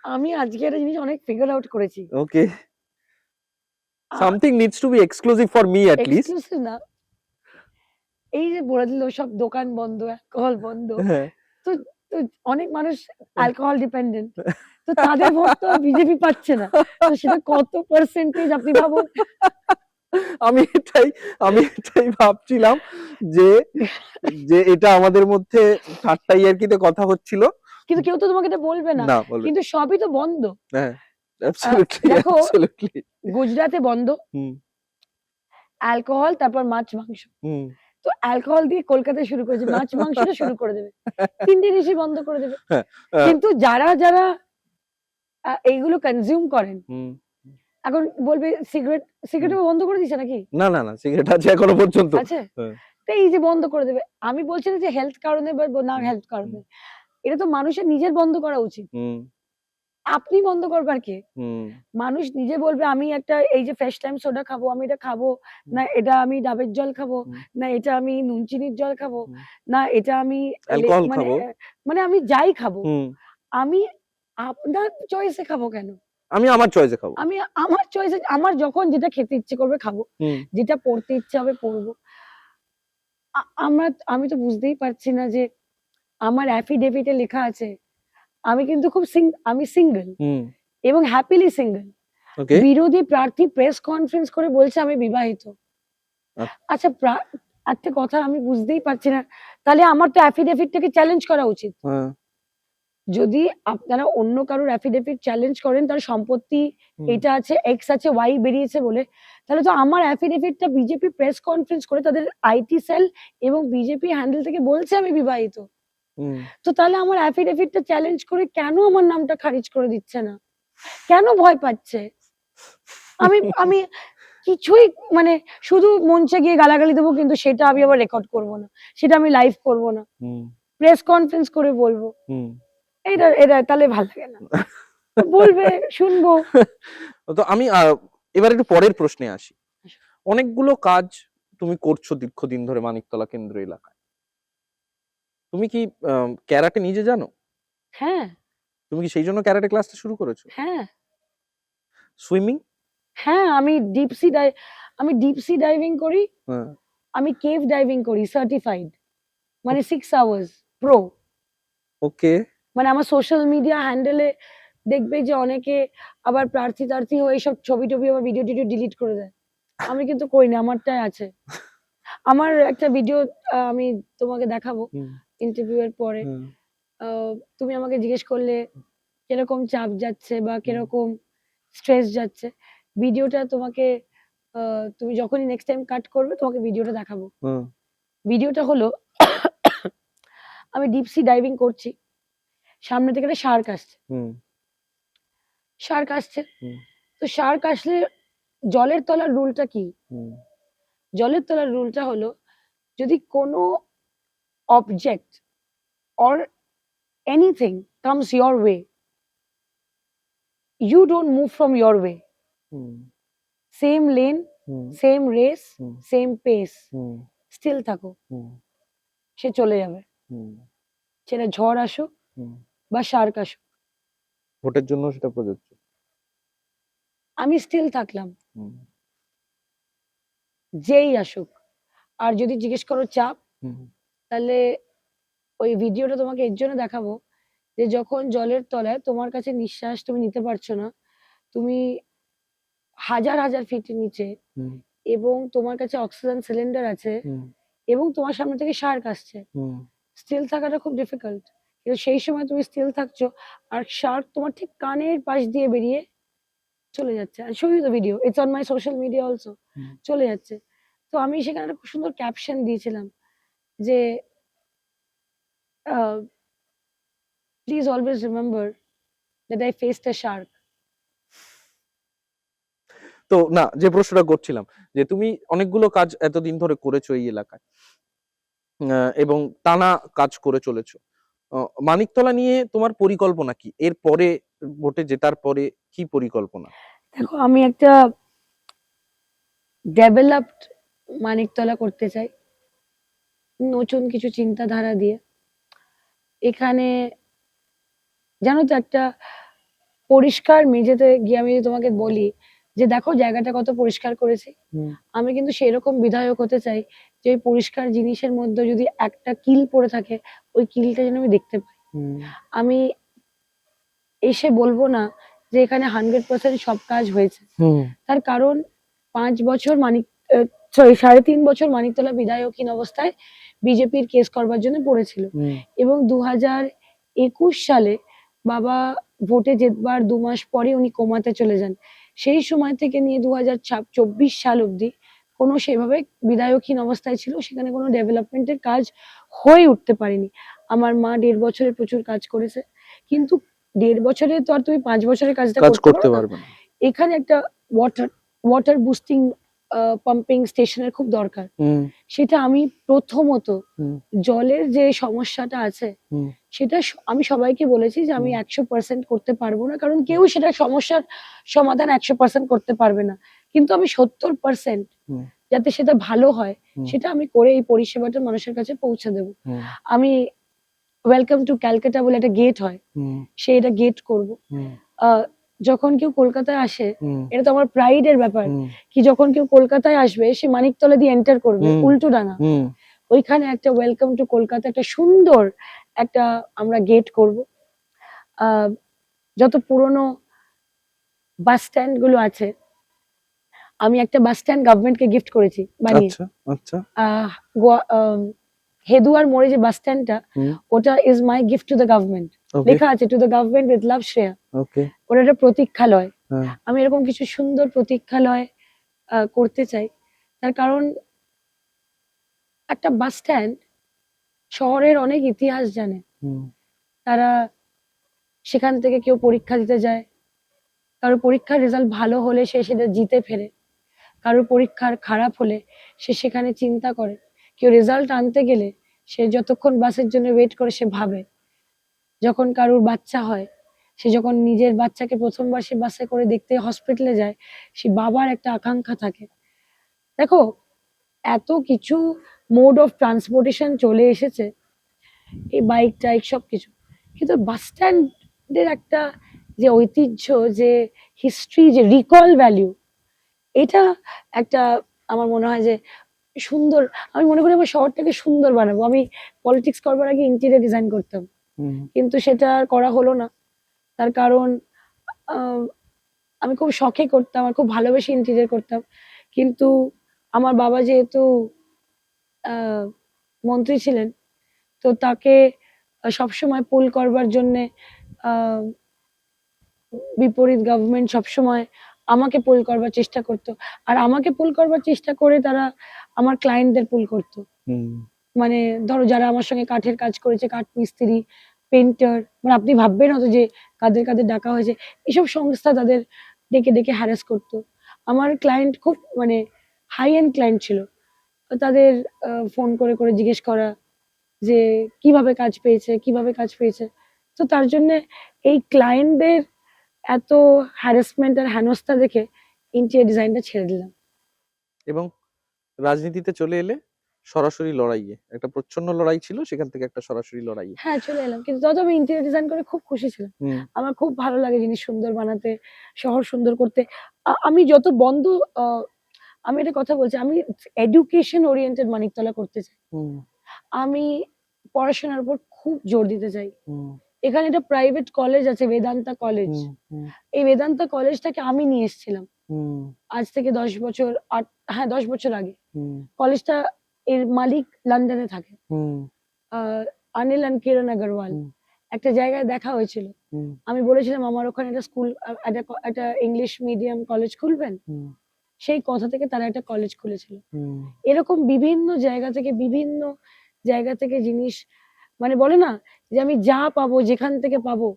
আমি আজকে একটা জিনিস অনেক ফিগার আউট করেছি। Okay, something needs to be exclusive for me at least. Exclusive না, এই যে বলে দিল সব দোকান বন্ধ, অ্যালকোহল বন্ধ, হ্যাঁ। তো তো অনেক মানুষ অ্যালকোহল ডিপেন্ডেন্ট, তো তাদের ভোট তো বিজেপি পাচ্ছে না, তো সেটা কত পার্সেন্টেজ আপনি ভাবুন। আমি এটাই ভাবছিলাম যে যে এটা আমাদের মধ্যে ঠাট্টা ইয়ার্কিতে কথা হচ্ছিল। কিন্তু কেউ তো তোমাকে এটা বলবে না, না, বলবে কিন্তু সবই তো বন্ধ। হ্যাঁ, অ্যাবসলিউটলি দেখো, অ্যাবসলিউটলি। গুজরাটে বন্ধ হুম। অ্যালকোহল, তারপর মাছ মাংস, হুম। তো অ্যালকোহল দিয়ে কলকাতায় শুরু করেছে, মাছ মাংসটা শুরু করে দেবে, 3টে জিনিসই বন্ধ করে দেবে। হ্যাঁ। কিন্তু যারা যারা এইগুলো কনজিউম করেন, হুম। এখন বলবে সিগারেটও বন্ধ করে দিছে নাকি? না না না, সিগারেট আছে এখনো পর্যন্ত। আছে, হ্যাঁ। তো এই যে বন্ধ করে দেবে, আমি বলছি না যে হেলথ কারণে বা না হেলথ কারণে, এটা তো মানুষের নিজের বন্ধ করা উচিত। হুম। আপনি বন্ধ করবার কে? হুম। মানুষ নিজে বলবে আমি একটা এই যে ফ্রেশ টাইম সোডা খাবো, আমি এটা খাবো না, এটা আমি ডাবের জল খাবো না, এটা আমি নুন চিনির জল খাবো না, এটা আমি অ্যালকোহল মানে খাবো। মানে আমি যাই খাবো, হুম। আমি আপনার চয়েসে খাবো কেন? আমি আমার চয়েসে খাবো। আমি আমার চয়েসে, আমার যখন যেটা খেতে ইচ্ছে করবে খাবো, হুম। যেটা পড়তে ইচ্ছে হবে পড়বো। আমি তো বুঝতেই পারছি না যে আমার অ্যাফিডেভিটে লেখা আছে আমি কিন্তু আমি সিঙ্গেল হুম। এবং হ্যাপিলি সিঙ্গেল। ওকে। বিরোধী প্রার্থী প্রেস কনফারেন্স করে বলছে আমি বিবাহিত। আচ্ছা একটা কথা আমি বুঝতেই পারছি না, তাহলে আমার তো অ্যাফিডেভিটটাকে চ্যালেঞ্জ করা উচিত। হ্যাঁ। যদি আপনারা অন্য কারোর অ্যাফিডেভিট চ্যালেঞ্জ করেন, তার সম্পত্তি এটা আছে, এক্স আছে, ওয়াই বেরিয়েছে বলে, তাহলে তো আমার অ্যাফিডেভিটটা বিজেপি প্রেস কনফারেন্স করে তাদের আইটি সেল এবং বিজেপি হ্যান্ডেল থেকে বলছে আমি বিবাহিত। তো তাহলে আমার অ্যাফিডেভিটটা চ্যালেঞ্জ করে কেন আমার নামটা খারিজ করে দিচ্ছে না? কেন ভয় পাচ্ছে? আমি আমি কিছুই মানে শুধু মঞ্চে গিয়ে গালাগালি দেবো, কিন্তু সেটা আমি আবার রেকর্ড করব না, সেটা আমি লাইভ করব না, প্রেস কনফারেন্স করে বলবো। এটা এটা তাহলে ভালো লাগে না। বলবে, শুনবো। তো আমি এবার একটু পরের প্রশ্নে আসি। অনেকগুলো কাজ তুমি করছো দীর্ঘদিন ধরে মানিকতলা কেন্দ্র এলাকায়। তুমি কি ক্যারাটে নিজে জানো? হ্যাঁ। তুমি কি সেই জন্য ক্যারাটে ক্লাসটা শুরু করেছো? হ্যাঁ। সুইমিং? হ্যাঁ, আমি ডিপ সি ডাইভিং করি। আমি কেভ ডাইভিং করি, সার্টিফাইড, মানে 6 আওয়ার্স প্রো। ওকে। মানে আমার সোশ্যাল মিডিয়া হ্যান্ডেলে দেখবে যে অনেকে আবার প্রার্থী হয়ে সব ছবি টবি আবার ভিডিও টিডিও ডিলিট করে দেয়। আমি কিন্তু করি না, আমারটাই আছে। আমার একটা ভিডিও আমি তোমাকে দেখাবো ইন্টারভিউ এর পরে। তুমি আমাকে জিজ্ঞেস করলে কিরকম চাপ যাচ্ছে বা কিরকম স্ট্রেস যাচ্ছে, ভিডিওটা তোমাকে তুমি যখনই নেক্সট টাইম কাট করবে তোমাকে ভিডিওটা দেখাবো। ভিডিওটা হলো আমি ডিপ সি ডাইভিং করছি, সামনে থেকে একটা শার্ক আসছে। তো শার্ক আসলে জলের তলার রুলটা কি? জলের তলার রুলটা হলো যদি কোনো object or anything comes your way, you don't move from your way. Same lane, same race, same pace, still থাকো, সে চলে যাবে। সেটা ঝড় আসুক বা শার্ক আসুক। ভোটের জন্য সেটা প্রযোজ্য। আমি স্টিল থাকলাম, যেই আসুক। আর যদি জিজ্ঞেস করো চাপ, তাহলে ওই ভিডিওটা তোমাকে এর জন্য দেখাবো যে যখন জলের তলায় তোমার কাছে নিঃশ্বাস তুমি নিতে পারছো না, তুমি হাজার হাজার ফিটের নিচে, এবং তোমার কাছে অক্সিজেন সিলিন্ডার আছে, এবং তোমার সামনে থেকে শার্ক আসছে, স্টিল থাকাটা খুব ডিফিকাল্ট। কিন্তু সেই সময় তুমি স্টিল থাকছো আর শার্ক তোমার ঠিক কানের পাশ দিয়ে বেরিয়ে চলে যাচ্ছে। আর show you the video, it's on my social media also. চলে যাচ্ছে। তো আমি সেখানে একটা খুব সুন্দর ক্যাপশন দিয়েছিলাম যে please always remember that I faced a shark. তো না, যে প্রশ্নটা করছিলাম যে তুমি অনেকগুলো কাজ এতদিন ধরে করেছো এই এলাকায় এবং টানা কাজ করে চলেছো। মানিকতলা নিয়ে তোমার পরিকল্পনা কি? এর পরে ভোটে জেতার পরে কি পরিকল্পনা? দেখো, আমি একটা ডেভেলপড মানিকতলা করতে চাই, নতুন কিছু চিন্তাধারা দিয়ে। এখানে জানো তো, একটা পরিষ্কার মেঝেতে গিয়ে আমি তোমাকে বলি যে দেখো জায়গাটা কত পরিষ্কার করেছি, আমি কিন্তু সেরকম বিধায়ক হতে চাই যে ওই পরিষ্কার জিনিসের মধ্যে যদি একটা কিল পড়ে থাকে, ওই কিলটা যেন আমি দেখতে পাই। আমি এসে বলবো না যে এখানে 100% সব কাজ হয়েছে, তার কারণ 5 বছর 3.5 বছর মানিকতলা বিধায়কহীন অবস্থায় বিজেপির কেস করবার জন্য পড়েছিল, এবং 2021 সালে বাবা ভোটে জেতবার 2 মাস পরে উনি কোমাতে চলে যান। সেই সময় থেকে নিয়ে 2024 সাল অবধি কোনো সেভাবে বিধায়কহীন অবস্থায় ছিল, সেখানে কোনো ডেভেলপমেন্টের কাজ হয়ে উঠতে পারেনি। আমার মা 1.5 বছরে প্রচুর কাজ করেছে, কিন্তু 1.5 বছরে তো আর তুমি 5 বছরের কাজটা করতে পারবে না। এখানে একটা ওয়াটার বুস্টিং পাম্পিং স্টেশনের খুব দরকার। সেটা আমি প্রথমত জলের যে সমস্যাটা আছে সেটা আমি সবাইকে বলেছি যে আমি 100% করতে পারবো না, কারণ কেউ সেটা সমস্যার সমাধান 100% করতে পারবে না, কিন্তু আমি 70% যাতে সেটা ভালো হয় সেটা আমি করে এই পরিষেবাটা মানুষের কাছে পৌঁছে দেব। আমি ওয়েলকাম টু ক্যালকাটা বলে একটা গেট হয়, সেটা গেট করব। যখন কেউ কলকাতায় আসে, এটা তো আমার প্রাইডের ব্যাপার কি যখন কেউ কলকাতায় আসবে সে মানিকতলা দিয়ে এন্টার করবে উল্টো ডাঙা, ওইখানে একটা ওয়েলকাম টু কলকাতা একটা সুন্দর একটা আমরা গেট করব। যত পুরনো বাস স্ট্যান্ড গুলো আছে, আমি একটা বাস স্ট্যান্ড গভর্নমেন্টকে গিফট করেছি বানিয়ে। আচ্ছা আচ্ছা। হেদুয়ার মোড়ে যে বাস স্ট্যান্ডটা, হুম। ওটা is my gift to the government. Okay লেখা আছে to the government with love Shreya. Okay. ওটা একটা প্রতীক্ষালয়। হ্যাঁ। আমি এরকম কিছু সুন্দর প্রতীক্ষালয় করতে চাই। তার কারণ একটা বাস স্ট্যান্ড শহরের অনেক ইতিহাস জানে। হুম। তারা সেখান থেকে কেউ পরীক্ষা দিতে যায়, কারো পরীক্ষার রেজাল্ট ভালো হলে সে সেটা জিতে ফেরে, কারোর পরীক্ষার খারাপ হলে সে সেখানে চিন্তা করে, কেউ রেজাল্ট আনতে গেলে সে যতক্ষণ বাসের জন্য ওয়েট করে সে ভাবে, যখন কারোর বাচ্চা হয় সে যখন নিজের বাচ্চাকে প্রথমবার সে বাসে করে দেখতে হসপিটালে যায়, সে বাবার একটা আকাঙ্ক্ষা থাকে। দেখো, এত কিছু মোড অফ ট্রান্সপোর্টেশন চলে এসেছে, এই বাইক টাইক সব কিছু, কিন্তু বাস স্ট্যান্ডের একটা যে ঐতিহ্য, যে হিস্ট্রি, যে রিকল ভ্যালিউ, এটা একটা আমার মনে হয় যে সুন্দর। আমি মনে করি আমার শহরটাকে সুন্দর বানাবো। আমি পলিটিক্স করবার আগে ইন্টেরিয়র ডিজাইন করতাম, হুম। কিন্তু সেটা আর করা হলো না। তার কারণ আমি খুব শখে করতাম, আর খুব ভালোবেসে ইন্টেরিয়র করতাম, কিন্তু আমার বাবা যেহেতু মন্ত্রী ছিলেন, তো তাকে সবসময় পুল করবার জন্যে বিপরীত গভর্নমেন্ট সবসময় আমাকে পুল করবার চেষ্টা করতো, আর আমাকে পুল করবার চেষ্টা করে তারা আমার ক্লায়েন্টদের পুল করতো। হুম। মানে ধরো যারা আমার সঙ্গে কাঠের কাজ করেছে, কাঠ মিস্ত্রি, পেন্টার, মানে আপনি ভাববেন হয়তো যে কাদের কাদের ডাকা হয়েছে, এসব সংস্থা তাদের ডেকে ডেকে হ্যারাস করতো। আমার ক্লায়েন্ট খুব মানে হাই এন্ড ক্লায়েন্ট ছিল, তো তাদের ফোন করে করে জিজ্ঞেস করা যে কিভাবে কাজ পেয়েছে, কিভাবে কাজ পেয়েছে। তো তার জন্য এই ক্লায়েন্টদের এত হ্যারাসমেন্ট আর হেনস্থা দেখে ইন্টেরিয়র ডিজাইনটা ছেড়ে দিলাম। এবং রাজনীতিতে চলে এলে সরাসরি লড়াইয়ে, একটা প্রচ্ছন্ন লড়াই ছিল, সেখান থেকে একটা সরাসরি লড়াইয়ে। হ্যাঁ, চলে এলাম, কিন্তু তত আমি ইন্টেরিয়র ডিজাইন করে খুব খুশি ছিলাম। হুম। আমার খুব ভালো লাগে জিনিস সুন্দর বানাতে, শহর সুন্দর করতে। আমি যত বন্ধ আমি একটা কথা বলছি, আমি এডুকেশন ওরিয়েন্টেড মানিকতলা করতে চাই। হুম। আমি পড়াশোনার উপর খুব জোর দিতে চাই। হুম। এখানে একটা প্রাইভেট কলেজ আছে, বেদান্তা কলেজ। হুম। হুম। এই বেদান্তা কলেজটাকে আমি নিয়ে এসেছিলাম হুম। আজ থেকে 10 বছর, হ্যাঁ 10 বছর আগে। হুম। কলেজটা এর মালিক লন্ডনে থাকে, হুম। অনিল and কিরণ আগরওয়াল। হুম। একটা জায়গায় দেখা হয়েছিল, হুম। আমি বলেছিলাম আমার ওখানে একটা স্কুল, একটা ইংলিশ মিডিয়াম কলেজ খুলবেন। হুম। সেই কথা থেকে তারা একটা কলেজ খুলেছিল। হুম। এরকম বিভিন্ন জায়গা থেকে জিনিস, মানে বলে না যে আমি যা পাবো, যেখান থেকে পাবো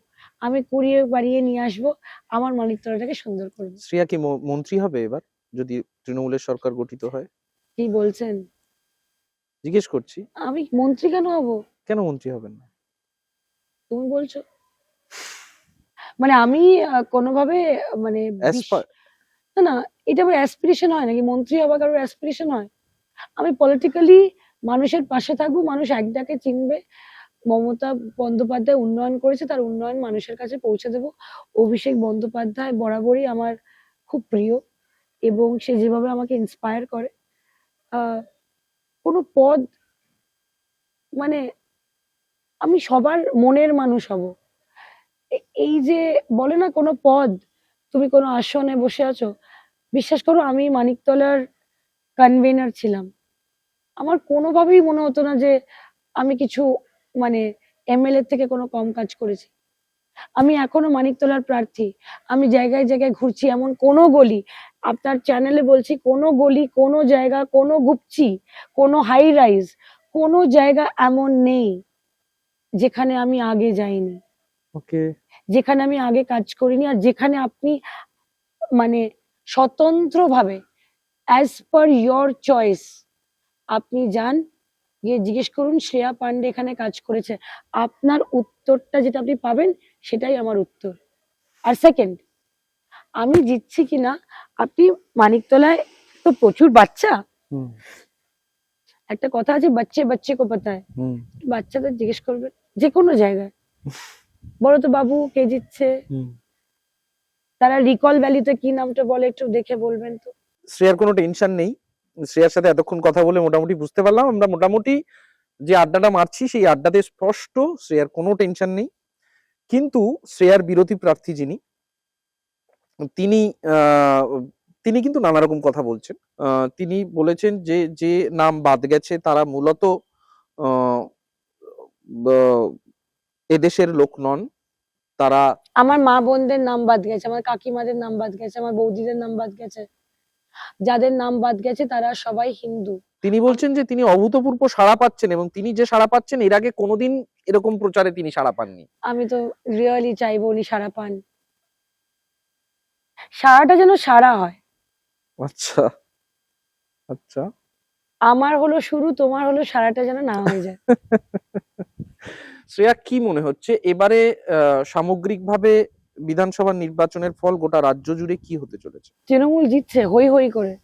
আমি কুড়িয়ে বাড়িয়ে নিয়ে আসবো, আমার মানিকতলাটাকে সুন্দর করবো। শ্রেয়া কি মন্ত্রী হবে এবার যদি তৃণমূলের সরকার গঠিত হয়? কি বলছেন? জিজ্ঞেস করছি। আমি মন্ত্রী কেন হবো? কেন মন্ত্রী হবেন না? তুমি বলছো? মানে আমি কোনোভাবে মানে না না, এটা আমার অ্যাসপিরেশন হয় নাকি? মন্ত্রী হওয়া কারোর অ্যাসপিরেশন হয়? আমি পলিটিক্যালি মানুষের পাশে থাকবো, মানুষ এক ডাকে চিনবে। মমতা বন্দ্যোপাধ্যায় উন্নয়ন করেছে, তার উন্নয়ন মানুষের কাছে পৌঁছে দেবো। অভিষেক বন্দ্যোপাধ্যায় বরাবরই আমার খুব প্রিয়, এবং সে যেভাবে আমাকে ইন্সপায়ার করে। কোনো পদ, মানে আমি সবার মনের মানুষ হব। এই যে বলে না কোনো পদ, তুমি কোনো আসনে বসে আছো, বিশ্বাস করো আমি মানিকতলার কনভেনার ছিলাম, আমার কোনোভাবেই মনে হতো না যে আমি কিছু মানে এমএলএ থেকে কোনো কম কাজ করেছি। আমি এখনো মানিকতলার প্রার্থী, আমি জায়গায় জায়গায় ঘুরছি, এমন কোনো গলি, আপনার চ্যানেলে বলছি, কোনো গলি, কোনো জায়গা, কোনো গুপচি, কোনো হাই রাইজ, কোনো জায়গা এমন নেই যেখানে আমি আগে যাইনি, ওকে। যেখানে আমি আগে কাজ করিনি, আর যেখানে আপনি মানে স্বতন্ত্রভাবে অ্যাজ পার ইয়োর চয়েস আপনি যান, গিয়ে জিজ্ঞেস করুন শ্রেয়া পান্ডে এখানে কাজ করেছে, আপনার উত্তরটা যেটা আপনি পাবেন সেটাই আমার উত্তর। আর সেকেন্ড, আমি জিতছি কিনা, আপনি মানিকতলায় তো প্রচুর বাচ্চা, হুম। একটা কথা আছে বাচ্চে বাচ্চে কো পাতা হয়, হুম। বাচ্চাদের জিজ্ঞেস করবেন যে কোনো জায়গায়, বলো তো বাবু কে জিতছে, হুম। তারা রিকল ভ্যালিতে কি নামটা বলে একটু দেখে বলবেন তো। শ্রেয়ার কোনো টেনশন নেই, শ্রেয়ার সাথে এতক্ষণ কথা বলে মোটামুটি বুঝতে পারলাম, আমরা মোটামুটি যে আড্ডাটা মারছি সেই আড্ডাতে স্পষ্ট শ্রেয়ার কোনো টেনশন নেই। কিন্তু শ্রেয়ার বিরোধী প্রার্থী যিনি, তিনি তিনি কিন্তু নানা রকম কথা বলছেন। তিনি বলেছেন যে যে নাম বাদ গেছে তারা মূলত এদেশের লোক নন, তারা আমার মা বোনদের নাম বাদ গেছে, আমার কাকিমাদের নাম বাদ গেছে, আমার বৌদিদের নাম বাদ গেছে। যাদের নাম বাদ গেছে তারা সবাই হিন্দু। তিনি বলছেন যে তিনি অভূতপূর্ব সাড়া পাচ্ছেন, এবং তিনি যে সাড়া পাচ্ছেন এর আগে কোনোদিন এরকম প্রচারে তিনি সাড়া পাননি। আমি তো রিয়েলি চাইবো উনি সাড়া পান, সাড়াটা যেন সাড়া হয়। আচ্ছা আচ্ছা, আমার হলো শুরু, তোমার হলো সাড়াটা যেন না হয়ে যায়। শ্রেয়া কি মনে হচ্ছে এবারে সামগ্রিকভাবে বিধানসভা নির্বাচনের ফল গোটা রাজ্য জুড়ে কি হতে চলেছে? তৃণমূল জিতছে হই হই করে।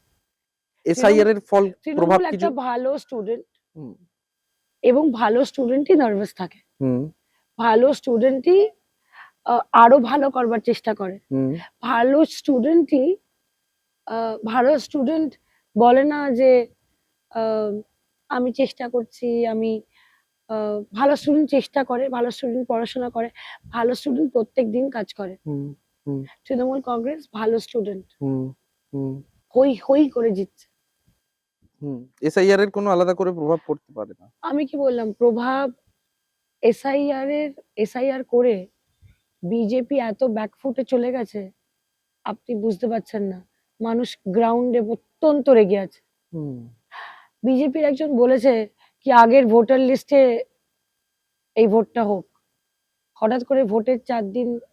এসআইআর এর ফল প্রভাব তৃণমূল কিছু? একটা ভালো স্টুডেন্ট, হুম, এবং ভালো স্টুডেন্টই নার্ভাস থাকে। হুম, ভালো স্টুডেন্টই আরো ভালো করবার চেষ্টা করে। হুম, ভালো স্টুডেন্ট বলে না যে আহ, আমি চেষ্টা করছি, আমি ভালো স্টুডেন্ট চেষ্টা করে, ভালো স্টুডেন্ট পড়াশোনা করে, ভালো স্টুডেন্ট প্রত্যেক দিন কাজ করে। হুম, হুম, তৃণমূল কংগ্রেস ভালো স্টুডেন্ট হুম, হুম, হই হই করে জিতছে। হুম। এসআইআর এর কোনো আলাদা করে প্রভাব পড়তে পারে না? আমি কি বললাম, প্রভাব এসআইআর করে বিজেপি এত ব্যাকফুটে চলে গেছে, আপনি বুঝতে পারছেন না। মানুষ গ্রাউন্ডে অত্যন্ত রেগে আছে। হুম, বিজেপির একজন বলেছে কি আগের ভোটার লিস্টে এই ভোটটা হোক। হঠাৎ করে ভোটের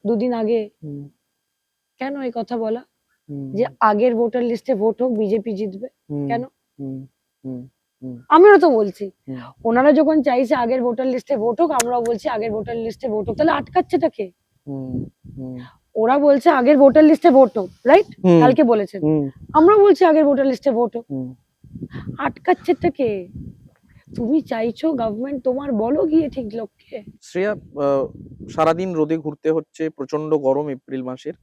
2 দিন আগে হুম, কেন এই কথা বলা হুম, যে আগের ভোটার লিস্টে ভোট হোক, বিজেপি জিতবে? হুম, কেন? হুম, হুম, হুম, আমিও তো বলছি, হুম, ওনারা যখন চাইছে আগের ভোটার লিস্টে ভোট হোক, আমরাও বলছি আগের ভোটার লিস্টে ভোট হোক। তাহলে আটকাচ্ছেটা কে? হুম, হুম, ওরা বলছে আগের ভোটার লিস্টে ভোট হোক, রাইট? হুম, কালকে বলেছেন, হুম, আমরাও বলছি আগের ভোটার লিস্টে ভোট হোক। হুম। আটকাচ্ছেটা কে? তুমি চাইছো গভর্নমেন্ট তোমার, বলো গিয়ে ঠিক লোককে। শ্রেয়া, সারাদিন রোদে ঘুরতে হচ্ছে, প্রচন্ড গরম এপ্রিল মাসের।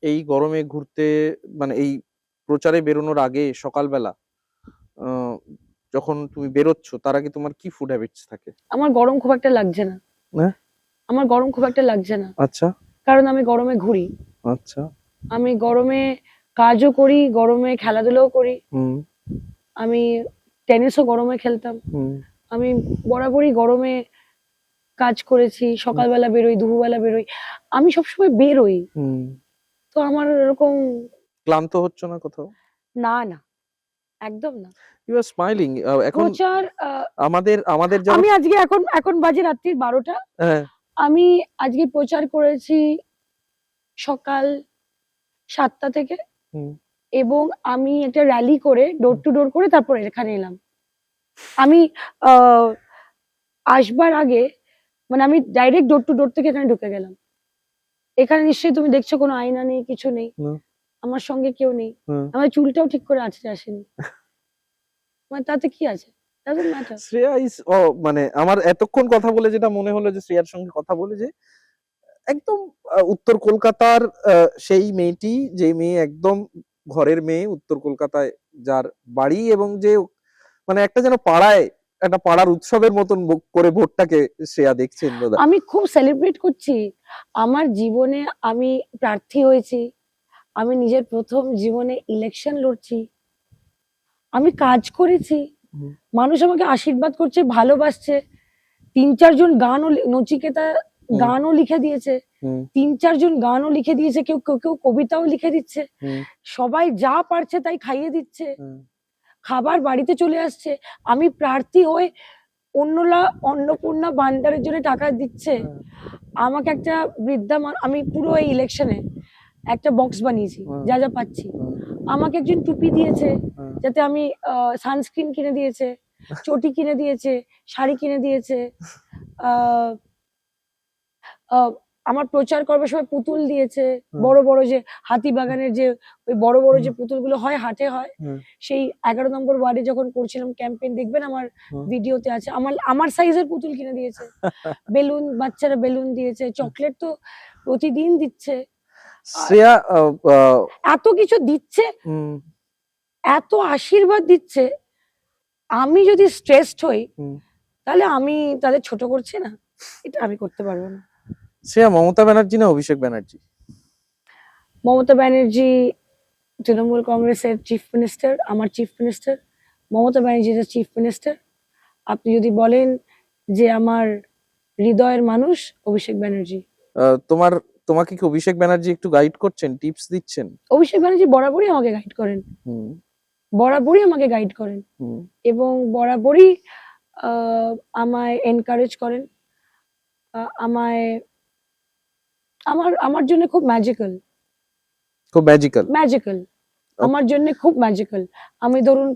এই গরমে ঘুরতে, মানে এই প্রচারে বেরোনোর আগে সকালবেলা আহ, যখন তুমি বেরোচ্ছ তার আগে তোমার কি ফুড হ্যাবিটস থাকে? আমার গরম খুব একটা লাগছে না। হ্যাঁ? আমার গরম খুব একটা লাগছে না, আচ্ছা কারণ আমি গরমে ঘুরি, আচ্ছা। আমি গরমে কাজও করি, গরমে খেলাধুলাও করি। হুম, আমি টেনিসও গরমে খেলতাম। হুম, আমি বরাবরই গরমে কাজ করেছি, সকালবেলা বেরোই, দুপুরবেলা বেরোই, আমি সবসময় বেরোই। হুম। তো আমার এরকম ক্লান্ত হচ্ছ না কোথাও? না না, একদম না। ইউ আর স্মাইলিং এখন। প্রচার আমাদের আমাদের যারা, আমি আজকে এখন এখন বাজে রাত্রির 12টা। হ্যাঁ, আমি আজকে প্রচার করেছি সকাল 7টা থেকে, হুম, এবং আমি একটা র্যালি করে ডোর টু ডোর করে তারপর এখানে এলাম। আমি আহ, আসবার আগে মানে আমি ডাইরেক্ট ডোর টু ডোর থেকে এখানে ঢুকে গেলাম। এখানে নিশ্চয়ই তুমি দেখছো কোনো আয়না নেই, কিছু নেই, না, আমার সঙ্গে কেউ নেই, হুম। আমার চুলটাও ঠিক করে আঁচড়ে আসেনি। মানে তাতে কি আছে, ডাজন্ট ম্যাটার। শ্রেয়া ইজ, মানে আমার এতক্ষণ কথা বলে যেটা মনে হলো যে শ্রেয়ার সঙ্গে কথা বলে যে একদম উত্তর কলকাতার সেই মেয়েটি, যে মেয়ে একদম ঘরের মেয়ে, উত্তর কলকাতায় যার বাড়ি, এবং যে মানে একটা যেন পাড়ায় একটা পাড়ার উৎসবের মতন করে ভোটটাকে শ্রেয়া দেখছেন দাদা। আমি খুব সেলিব্রেট করছি আমার জীবনে। আমি প্রার্থী হয়েছি, আমি নিজের প্রথম জীবনে ইলেকশন লড়ছি, আমি কাজ করেছি, হুম, মানুষ আমাকে আশীর্বাদ করছে, ভালোবাসছে। 3-4 জন নচিকেতা হুম, গানও লিখে দিয়েছে, হুম, 3-4 জন গানও লিখে দিয়েছে, কেউ কেউ কেউ কবিতাও লিখে দিচ্ছে, হুম, সবাই যা পারছে তাই খাইয়ে দিচ্ছে, হুম, খাবার বাড়িতে চলে আসছে। আমি প্রার্থী হয়ে অন্নপূর্ণা ভান্ডারের জন্য টাকা দিচ্ছে। হুম, আমাকে একটা আমি পুরো এই ইলেকশনে একটা বক্স বানিয়েছি, হুম, যা যা পাচ্ছি। হুম, আমাকে একজন টুপি দিয়েছে, হুম, যাতে আমি সানস্ক্রিন কিনে দিয়েছে, চটি কিনে দিয়েছে, শাড়ি কিনে দিয়েছে। আহ আহ, আমার প্রচার করবার সময় পুতুল দিয়েছে, হুম, বড় বড় যে হাতি বাগানের যে ওই বড় বড় যে হুম, পুতুলগুলো হয় হাটে হয়, হুম, সেই 11 নম্বর ওয়ার্ডে যখন করছিলাম ক্যাম্পেইন, দেখবেন আমার হুম। ভিডিওতে আছে, আমার আমার সাইজের পুতুল কিনে দিয়েছে, বেলুন, বাচ্চারা বেলুন দিয়েছে, চকলেট তো প্রতিদিন দিচ্ছে। আর শ্রেয়া, এত কিছু দিচ্ছে, হুম, এত আশীর্বাদ দিচ্ছে, আমি যদি স্ট্রেসড হই হুম। তাহলে আমি তাদের ছোট করছি না, এটা আমি করতে পারবো না। শ্রেয়া মমতা ব্যানার্জি না অভিষেক ব্যানার্জি? মমতা ব্যানার্জি তৃণমূল কংগ্রেসের চিফ মিনিস্টার, আমার chief minister. Mamata Banerjee is chief minister. আপনি যদি বলেন যে আমার হৃদয়ের মানুষ, অভিষেক ব্যানার্জি। তোমাকে কি অভিষেক ব্যানার্জি একটু গাইড করছেন, টিপস দিচ্ছেন? অভিষেক ব্যানার্জি বরাবরই আমাকে গাইড করেন, হুম বরাবরই আমাকে গাইড করেন হুম এবং বরাবরই আমায় এনকারেজ করেন। আমায় আমার আমার জন্য খুব ম্যাজিক্যাল, খুব ম্যাজিক্যাল। ম্যাজিক্যাল আমার জন্য খুব ম্যাজিক্যাল। আমি ধরুন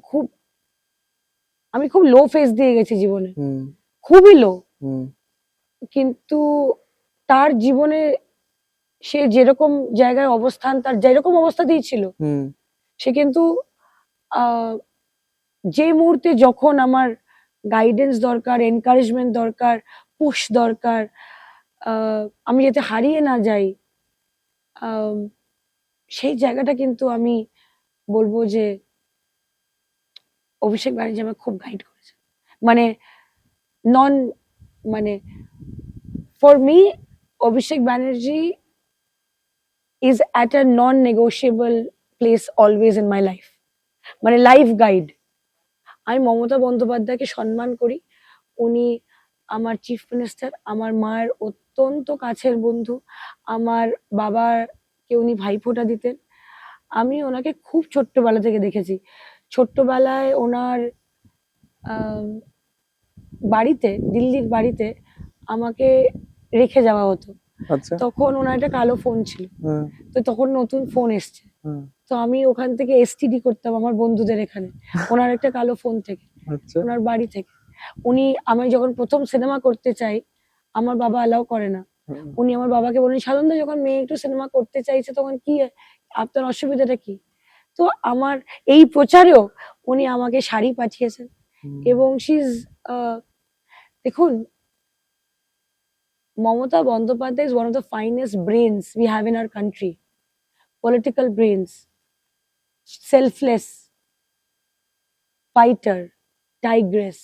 আমি খুব লো ফেজ দিয়ে গেছি জীবনে, হুম খুবই লো, হুম কিন্তু তার জীবনে সে যেরকম জায়গায় অবস্থান, তার যেরকম অবস্থা দিয়েছিল, হুম সে কিন্তু আহ, যে মুহূর্তে যখন আমার গাইডেন্স দরকার, এনকারেজমেন্ট দরকার, পুশ দরকার, আমি যাতে হারিয়ে না যাই, আহ, সেই জায়গাটা কিন্তু আমি বলবো যে অভিষেক ব্যানার্জি আমাকে খুব গাইড করেছে। মানে নন মানে for me Abhishek Banerjee is at a non-negotiable place always in my life. মানে লাইফ গাইড। আমি মমতা বন্দ্যোপাধ্যায়কে সম্মান করি। উনি আমার চিফ মিনিস্টার, আমার মায়ের অত্যন্ত কাছের বন্ধু। আমার বাবাকে উনি ভাইফোঁটা দিতেন। আমি ওনাকে খুব ছোট্টবেলা থেকে দেখেছি। ছোট্টবেলায় ওনার আহ, বাড়িতে, দিল্লির বাড়িতে আমাকে রেখে যাওয়া হতো। আচ্ছা। তখন ওনার একটা কালো ফোন ছিল, হ্যাঁ, তো তখন নতুন ফোন এসছে, হ্যাঁ, তো আমি ওখান থেকে এসটিডি করতাম আমার বন্ধুদের এখানে, ওনার একটা কালো ফোন থেকে, আচ্ছা। ওনার বাড়ি থেকে। আমি যখন প্রথম সিনেমা করতে চাই, আমার বাবা অ্যালাউ করে না। হুম, উনি আমার বাবাকে বলেন, সাধনদা যখন মেয়ে একটু সিনেমা করতে চাইছে তখন কি আপনার অসুবিধাটা কি? তো আমার এই প্রচারেও উনি আমাকে শাড়ি পাঠিয়েছেন হুম, এবং দেখুন, Mamata Bandyopadhyay is one of the finest brains we have in our country. Political brains, selfless, fighter, tigress.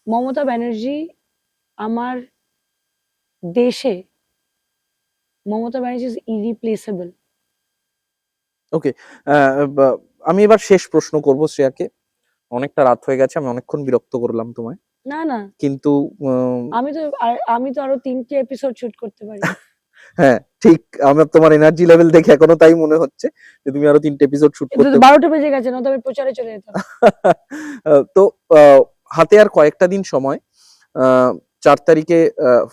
Mamata Banerjee আমার দেশে, মমতা ব্যানার্জি ইজ ইরিপ্লেসেবল। আমি এবার শেষ প্রশ্ন করব শ্রেয়াকে। অনেকটা রাত হয়ে গেছে, আমি অনেকক্ষণ বিরক্ত করলাম তোমায়, না না, কিন্তু আমি তো আরো 3টে এপিসোড শুট করতে পারি। হ্যাঁ ঠিক, আমার তোমার এনার্জি লেভেল দেখে এখনো তাই মনে হচ্ছে যে তুমি আরো 3টে এপিসোড শুট কিন্তু করতে 12টা বেজে গেছে, না তো আমি প্রচারে চলে যেতাম। তো হাতে আর কয়েকটা দিন সময়, 4 তারিখে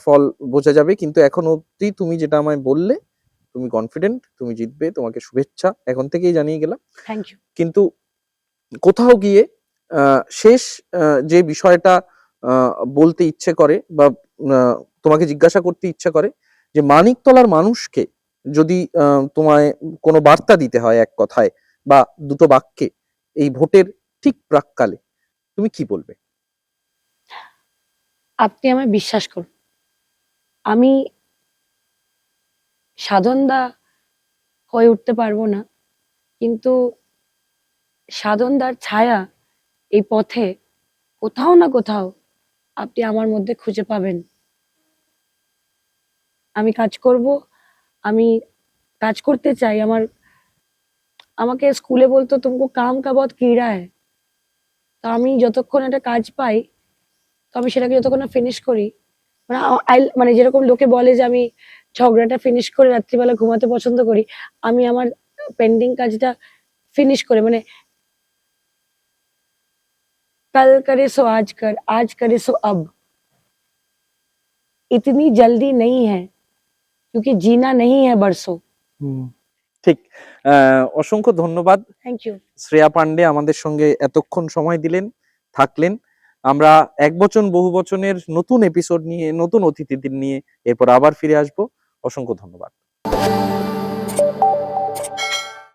ফল বোঝা যাবে, কিন্তু এখন অবধি তুমি যেটা আমায় বললে, তুমি কনফিডেন্ট, তুমি জিতবে, তোমাকে শুভেচ্ছা এখন থেকেই জানিয়ে গেলাম। Thank you. কিন্তু কোথাও গিয়ে শেষ যে বিষয়টা বলতে ইচ্ছে করে বা তোমাকে জিজ্ঞাসা করতে ইচ্ছে করে, যে মানিকতলার মানুষকে যদি তোমায় কোনো বার্তা দিতে হয় এক কথায় বা দুটো বাক্যে এই ভোটের ঠিক প্রাক্কালে, তুমি কি বলবে? আপনি আমায় বিশ্বাস করুন, আমি সাধনদা হয়ে উঠতে পারবো না, কিন্তু সাধনদার ছায়া এই পথে কোথাও না কোথাও আপনি আমার মধ্যে খুঁজে পাবেন। আমি কাজ করব, আমি কাজ করতে চাই। আমাকে স্কুলে বলতো তুমকো কাম কা বহুত কিড়া হ্যায়। তো আমি যতক্ষণ একটা কাজ পাই, তো আমি সেটাকে যতক্ষণ না ফিনিশ করি, মানে যেরকম লোকে বলে যে আমি ঝগড়াটা ফিনিশ করে রাত্রিবেলা ঘুমাতে পছন্দ করি, আমি আমার পেন্ডিং কাজটা ফিনিশ করে, মানে कल करे सो आज कर, आज करे सो अब, इतनी जल्दी नहीं है क्योंकि जीना नहीं है बरसों। ঠিক। অসংখ্য ধন্যবাদ थैंक यू। শ্রেয়া পান্ডে আমাদের সঙ্গে এতক্ষণ সময় দিলেন, থাকলেন। আমরা এক বচন বহু বচনের নতুন এপিসোড নিয়ে, নতুন অতিথিদের নিয়ে এরপর আবার ফিরে আসবো। অসংখ্য ধন্যবাদ।